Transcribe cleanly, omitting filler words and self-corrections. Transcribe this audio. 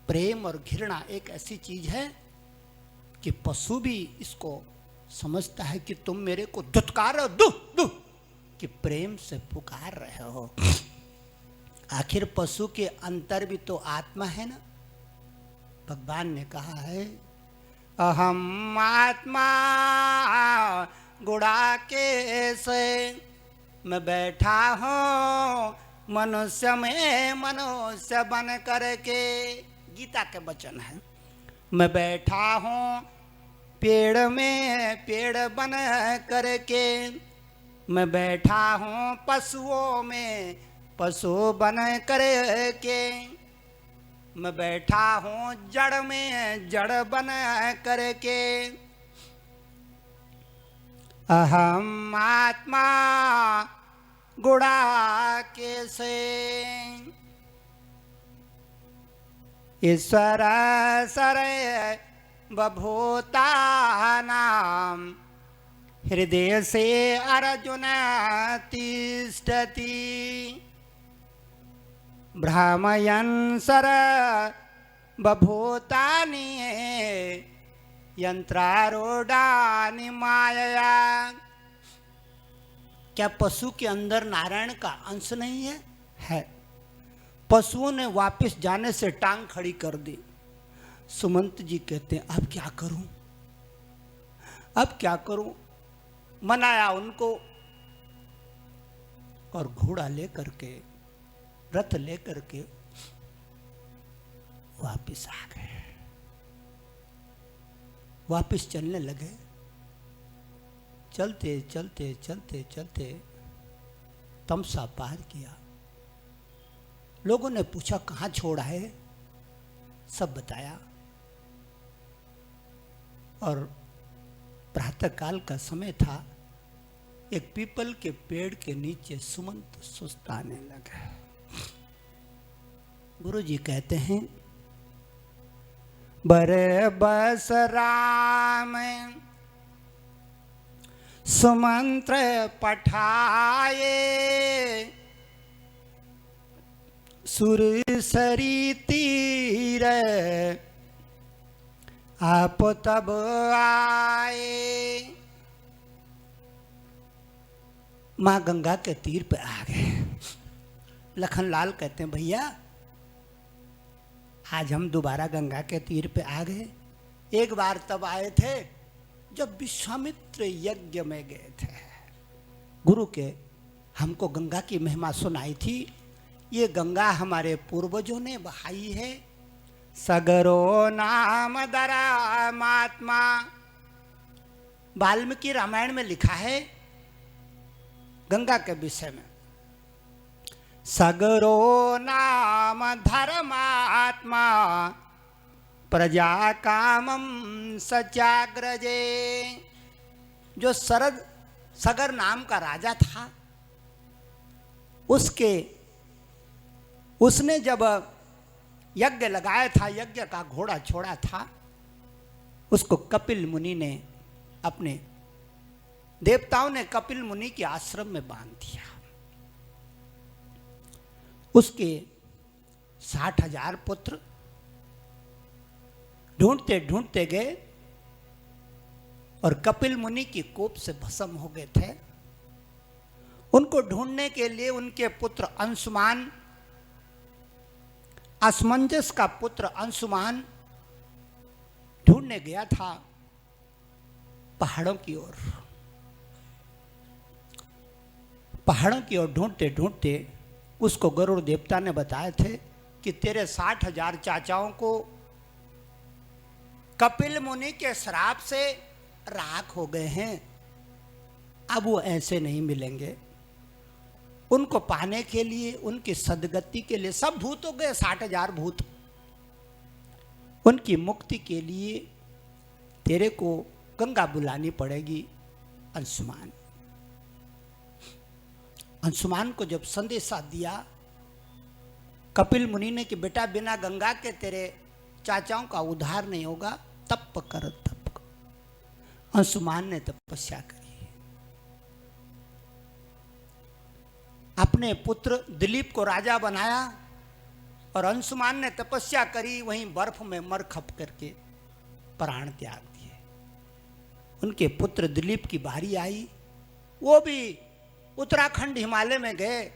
प्रेम और घृणा एक ऐसी चीज है कि पशु भी इसको समझता है कि तुम मेरे को दुत्कार रहे हो, दु दु कि प्रेम से पुकार रहे हो। आखिर पशु के अंतर भी तो आत्मा है ना। भगवान ने कहा है अहम आत्मा गुड़ाकेशे, मैं बैठा हूँ मनुष्य में मनुष्य बन करके। गीता के वचन है। मैं बैठा हूँ पेड़ में पेड़ बन करके, मैं बैठा हूँ पशुओं में पशु बन करके, मैं बैठा हूँ जड़ में जड़ बन करके। अहम आत्मा गुड़ाकेशे, ईश्वर सरे बभूतानां हृदय से अर्जुन तिष्ठति, भ्रामयन् सर बभूतानि यंत्रारूढ़ानि मायया। क्या पशु के अंदर नारायण का अंश नहीं है? है। पशुओं ने वापस जाने से टांग खड़ी कर दी। सुमंत जी कहते हैं अब क्या करूं, अब क्या करूं। मनाया उनको और घोड़ा लेकर के रथ लेकर के वापस आ गए। वापस चलने लगे। चलते चलते चलते चलते तमसा पार किया। लोगों ने पूछा कहाँ छोड़ा है, सब बताया। और प्रातःकाल का समय था। एक पीपल के पेड़ के नीचे सुमंत सुस्ताने लगा। गुरुजी कहते हैं बरे बस राम सुमंत्र पठाए, सुरसरी तीर आप तब आए। मां गंगा के तीर पे आ गए। लखनलाल कहते हैं भैया आज हम दोबारा गंगा के तीर पे आ गए। एक बार तब आए थे जब विश्वामित्र यज्ञ में गए थे। गुरु के हमको गंगा की महिमा सुनाई थी। ये गंगा हमारे पूर्वजों ने बहाई है। सगरो नाम दरा महात्मा। वाल्मीकि रामायण में लिखा है गंगा के विषय में, सगरो नाम धर्मात्मा प्रजा कामम सत्याग्रजे। जो शरद सगर नाम का राजा था, उसने जब यज्ञ लगाया था, यज्ञ का घोड़ा छोड़ा था, उसको कपिल मुनि ने अपने देवताओं ने कपिल मुनि के आश्रम में बांध दिया। उसके 60,000 पुत्र ढूंढते ढूंढते गए और कपिल मुनि की कोप से भस्म हो गए थे। उनको ढूंढने के लिए उनके पुत्र अंशुमान, असमंजस का पुत्र अंशुमान ढूंढने गया था पहाड़ों की ओर। पहाड़ों की ओर ढूंढते ढूंढते उसको गरुड़ देवता ने बताए थे कि तेरे 60,000 चाचाओं को कपिल मुनि के श्राप से राख हो गए हैं, अब वो ऐसे नहीं मिलेंगे। उनको पाने के लिए, उनकी सदगति के लिए, सब भूत हो गए 60,000 भूत। उनकी मुक्ति के लिए तेरे को गंगा बुलानी पड़ेगी। अंशुमान अंशुमान को जब संदेशा दिया कपिल मुनि ने कि बेटा बिना गंगा के तेरे चाचाओं का उद्धार नहीं होगा, तप कर तप कर। अंशुमान ने तपस्या करी। अपने पुत्र दिलीप को राजा बनाया और अंशुमान ने तपस्या करी, वहीं बर्फ में मर खप करके प्राण त्याग दिए। उनके पुत्र दिलीप की बारी आई, वो भी उत्तराखंड हिमालय में गए।